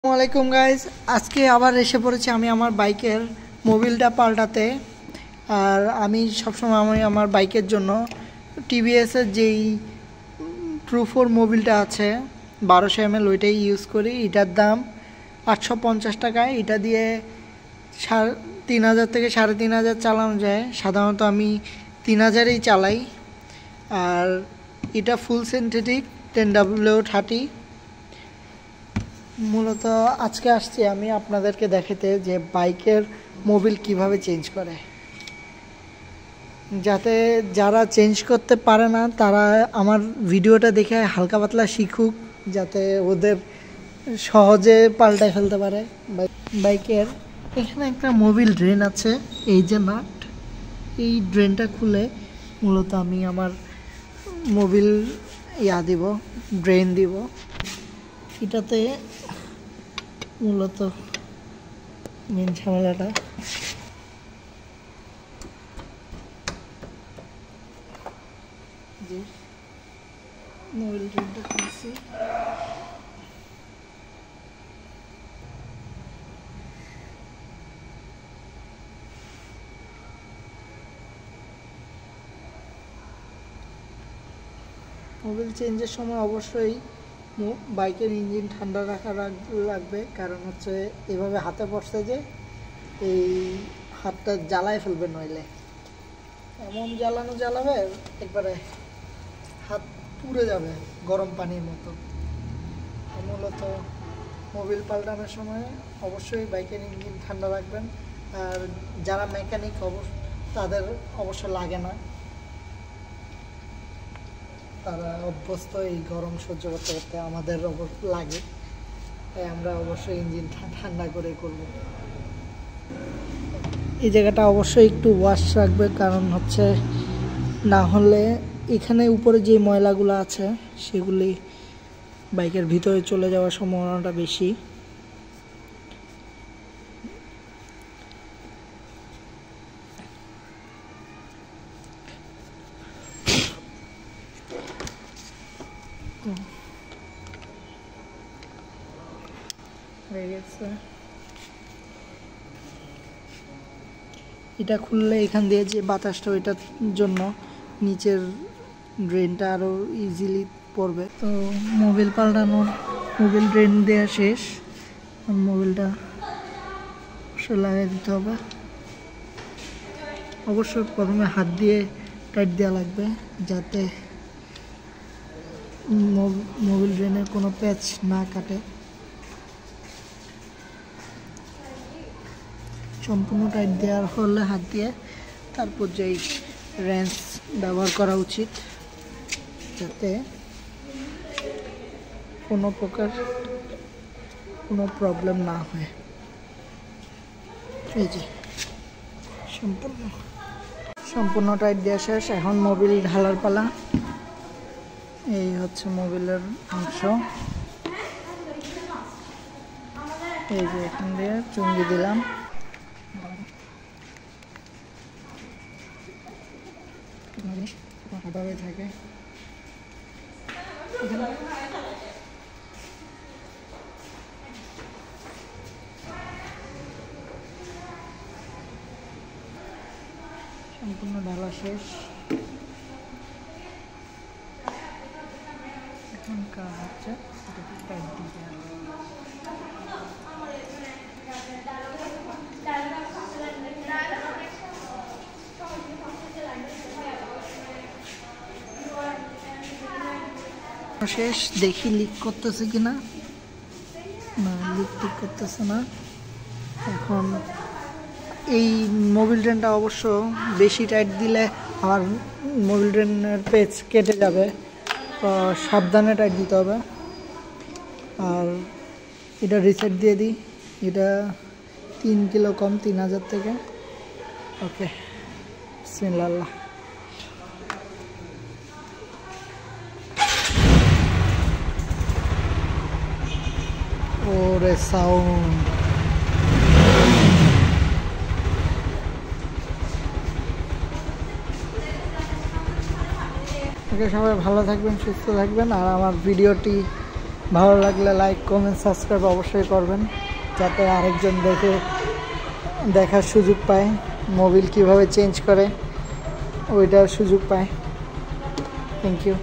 আসসালামাইকুম গাইজ, আজকে আবার এসে পড়েছি আমি আমার বাইকের মোবিলটা পাল্টাতে। আর আমি সবসময় আমার বাইকের জন্য টিভিএসের যেই ট্রু4 মোবিলটা আছে 1200 ml ওইটাই ইউজ করি। এটার দাম 850 টাকা। এটা দিয়ে 3000 থেকে 3500 চালানো যায়। সাধারণত আমি 3000ই চালাই। আর এটা ফুল সিনথেটিক 10W30। মূলত আজকে আসছি আমি আপনাদেরকে দেখাতে যে বাইকের মোবিল কিভাবে চেঞ্জ করে, যাতে যারা চেঞ্জ করতে পারে না তারা আমার ভিডিওটা দেখে হালকা পাতলা শিখুক, যাতে ওদের সহজে পাল্টায় ফেলতে পারে বাইকের। এখানে একটা মোবিল ড্রেন আছে, এই যে নাট, এই ড্রেনটা খুলে মূলত আমি আমার মোবিল দিব, ড্রেন দিব। এটাতে মূলত মেন ঝামেলাটা যে মোবিল ড্রেনটা খুলছি, মোবিল চেঞ্জের সময় অবশ্যই বাইকের ইঞ্জিন ঠান্ডা রাখা লাগবে, কারণ হচ্ছে এভাবে হাতে পড়ছে যে এই হাতটা জ্বালায় ফেলবে, নইলে এমন জ্বালাবে একবারে হাত পুড়ে যাবে গরম পানির মতো। মূলত মোবিল পাল্টানোর সময় অবশ্যই বাইকের ইঞ্জিন ঠান্ডা রাখবেন। আর যারা মেকানিক তাদের অবশ্য লাগে না, তারা অভ্যস্ত এই গরম সহ্য করতে করতে, আমাদের লাগে, তাই আমরা অবশ্যই ইঞ্জিন ঠান্ডা করে করব। এই জায়গাটা অবশ্যই একটু ওয়াশ রাখবে, কারণ হচ্ছে না হলে এখানে উপরে যে ময়লাগুলো আছে সেগুলি বাইকের ভিতরে চলে যাওয়ার সম্ভাবনাটা বেশি। এটা খুললে এখান দিয়ে যে বাতাসটা, ওইটার জন্য নিচের ড্রেনটা আরও ইজিলি পড়বে। তো মোবিল পাল্টানোর, মোবিল ড্রেন দেওয়া শেষ, মোবিলটা লাগিয়ে দিতে হবে। অবশ্যই প্রথমে হাত দিয়ে টাইট দেওয়া লাগবে, যাতে মোবিল ড্রেনের কোনো প্যাচ না কাটে। সম্পূর্ণ টাইট দেওয়ার হলে হাত দিয়ে তারপর যেই রেঞ্চ ব্যবহার করা উচিত, যাতে কোনো প্রকার কোনো প্রবলেম না হয়। এই যে সম্পূর্ণ টাইট দেওয়া শেষ, এখন মোবিল ঢালার পালা। এই হচ্ছে মোবিলের অংশ, এই যে এখান দিয়ে চুঙ্গি দিলাম। থাকে সম্পূর্ণ ঢালা শেষ। এখন কাজ হচ্ছে টাইট দিতে হবে। শেষ, দেখি লিক করতেছে কিনা। না, লিক করতেছে না। এখন এই মোবিল ড্রেনটা অবশ্য বেশি টাইট দিলে আর মোবিল ড্রেনের পেচ কেটে যাবে, তো সাবধানে টাইট দিতে হবে। আর এটা রিসেট দিয়ে দিই, এটা 3 কিলো কম, 3000 থেকে। ওকে, বিসমিল্লাহ। ওরে সাউন্ড! ওকে, সবাই ভালো থাকবেন, সুস্থ থাকবেন। আর আমার ভিডিওটি ভালো লাগলে লাইক কমেন্ট সাবস্ক্রাইব অবশ্যই করবেন, যাতে আরেকজন দেখার সুযোগ পায়, মোবিল কিভাবে চেঞ্জ করে ওইটার সুযোগ পায়। Thank you.